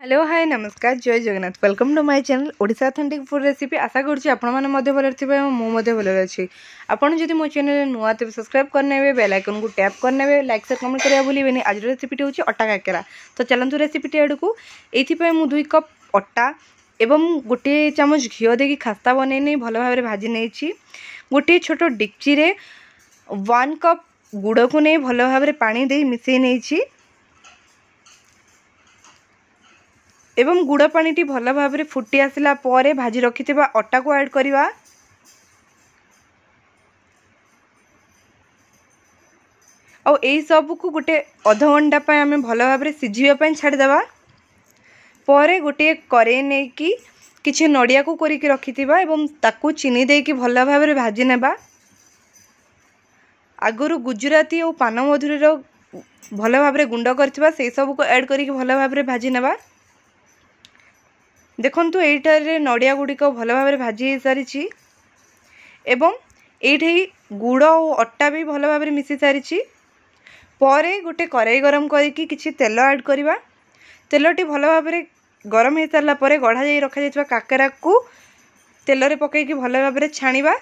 Hello hi नमस्कार जय Jagannath welcome to my channel Odisha authentic food recipe आशा करुँच आपने भल मुझे भल अच्छी आपड़ जब मो चैनल नुआ तेज सब्सक्राइब करने बेल आइकन को टैप करने लाइक शेयर कमेंट करा भूलें आज रेसिपी हूँ अटा काकेरा। तो चलतु रेसिपी आड़ को ये 2 कप अटा एवं गोटे चामच घी देकी खास्ता बनई भल भाव भाजी नहीं गोटे छोट डेक्ची 1 कप गुड़ को नहीं भल भाव पानी दे मिसई नहीं एवं गुड़ पानी भल भाव फुटी आसला परे भाजी रखि अटा को ऐड करवा। और यही सब को गोटे अध घंटा आम भल भाव सिझापी छाड़देवा। परे गोटे कड़े नहीं कि नड़िया को कोरिकी रखिथिबा एवं ताकू चीनी देकी भल भाव भाजी नेबा। आगुरु गुजराती और पान मधुरी भल भाव गुंड करथिबा से सब को ऐड करिक भल भाव भाजी नेबा। देखंतु एटार नड़िया गुड़िक भल भाव भाजी सारी एवं ये गुड़ और अटा भी भल भाव मिसी सारी। परे गोटे कड़ाई गरम करके किछि तेल ऐड करवा। तेलटी भल भाव गरम हो सारा पर गढ़ा जा रखा जाइथिबा काकेरा को तेल रे पकईकी भल भाव छाणीबा।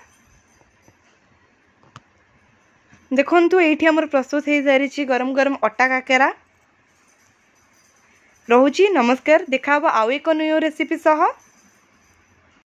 देखंतु एठी हमर प्रस्तुत हो सारी गरम गरम अटा काकेरा। रोची नमस्कार देखा आउ एक न्यू रेसिपी सह।